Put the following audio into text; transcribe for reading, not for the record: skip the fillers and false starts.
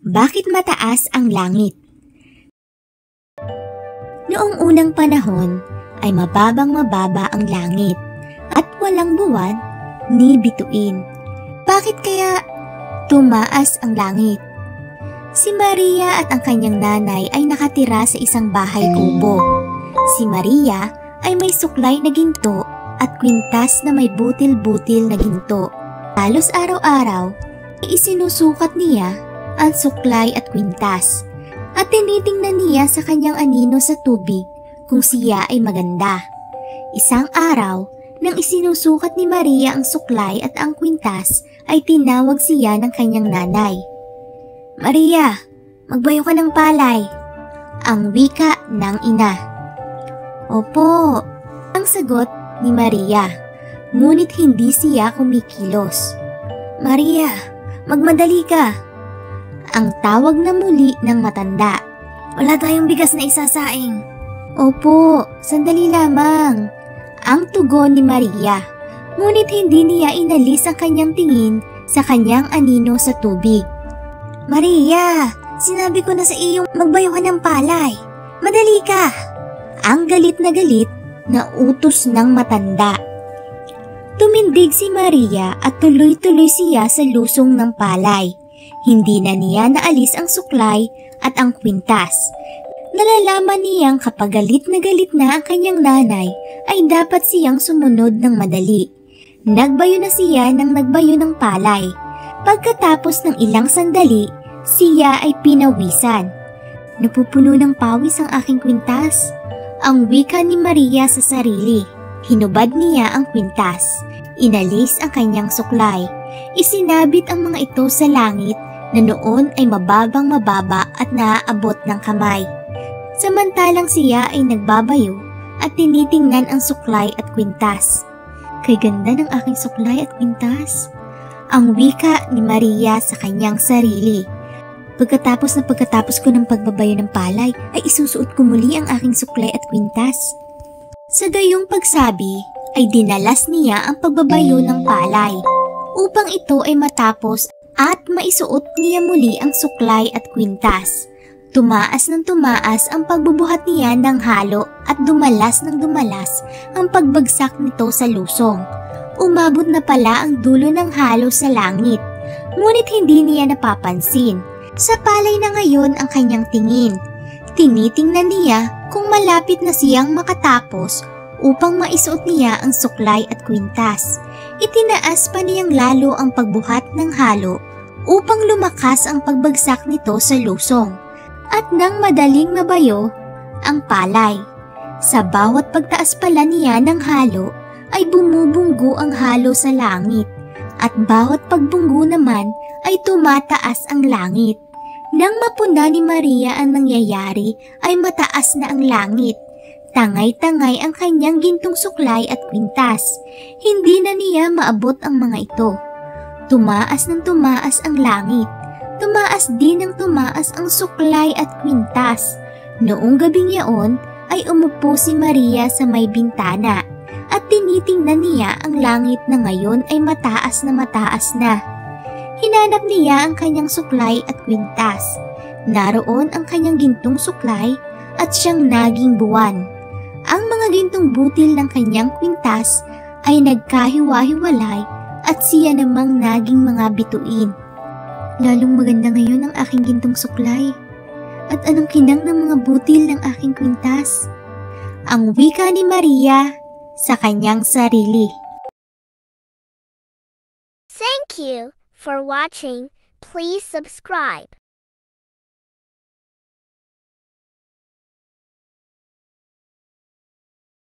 Bakit mataas ang langit? Noong unang panahon ay mababang-mababa ang langit at walang buwan ni bituin. Bakit kaya tumaas ang langit? Si Maria at ang kanyang nanay ay nakatira sa isang bahay kubo. Si Maria ay may suklay na ginto at kwintas na may butil-butil na ginto. Halos araw-araw ay isinusukat niya ang suklay at kwintas at tinitingnan niya sa kanyang anino sa tubig kung siya ay maganda. Isang araw, nang isinusukat ni Maria ang suklay at ang kwintas, ay tinawag siya ng kanyang nanay. "Maria, magbayo ka ng palay," ang wika ng ina. "Opo," ang sagot ni Maria, ngunit hindi siya kumikilos. "Maria, magmadali ka," ang tawag na muli ng matanda. "Wala tayong bigas na isasaing." "Opo, sandali lamang," ang tugon ni Maria, ngunit hindi niya inalis ang kanyang tingin sa kanyang anino sa tubig. "Maria, sinabi ko na sa iyong magbayo ka ng palay. Madali ka!" Ang galit na utos ng matanda. Tumindig si Maria at tuloy-tuloy siya sa lusong ng palay. Hindi na niya naalis ang suklay at ang kwintas. Nalalaman niyang kapag galit na ang kanyang nanay ay dapat siyang sumunod ng madali. Nagbayo na siya ng nagbayo ng palay. Pagkatapos ng ilang sandali, siya ay pinawisan. "Napupuno ng pawis ang aking kwintas," ang wika ni Maria sa sarili. Hinubad niya ang kwintas. Inalis ang kanyang suklay. Isinabit ang mga ito sa langit na noon ay mababang-mababa at naaabot ng kamay. Samantalang siya ay nagbabayo at tinitingnan ang suklay at kwintas. "Kay ganda ng aking suklay at kwintas," ang wika ni Maria sa kanyang sarili. Pagkatapos ko ng pagbabayo ng palay ay isusuot ko muli ang aking suklay at kwintas." Sa gayong pagsabi ay dinalas niya ang pagbabayo ng palay upang ito ay matapos at maisuot niya muli ang suklay at kwintas. Tumaas ng tumaas ang pagbubuhat niya ng halo at dumalas ng dumalas ang pagbagsak nito sa lusong. Umabot na pala ang dulo ng halo sa langit, ngunit hindi niya napapansin. Sa palay na ngayon ang kanyang tingin. Tinitingnan niya kung malapit na siyang makatapos upang maisuot niya ang suklay at kwintas. Itinaas pa niyang lalo ang pagbuhat ng halo upang lumakas ang pagbagsak nito sa lusong at nang madaling mabayo ang palay. Sa bawat pagtaas pala niya ng halo ay bumubunggo ang halo sa langit at bawat pagbunggo naman ay tumataas ang langit. Nang mapuna ni Maria ang nangyayari ay mataas na ang langit. Tangay-tangay ang kanyang gintong suklay at kwintas. Hindi na niya maabot ang mga ito. Tumaas ng tumaas ang langit. Tumaas din ng tumaas ang suklay at kwintas. Noong gabing yaon ay umupo si Maria sa may bintana at tinitingnan niya ang langit na ngayon ay mataas na. Hinanap niya ang kanyang suklay at kwintas. Naroon ang kanyang gintong suklay at siyang naging buwan. Ang mga gintong butil ng kanyang kwintas ay nagkahiwa-hiwalay at siya namang naging mga bituin. "Lalong maganda ngayon ang aking gintong suklay. At anong kinang ng mga butil ng aking kwintas?" ang wika ni Maria sa kanyang sarili. Thank you for watching. Please subscribe.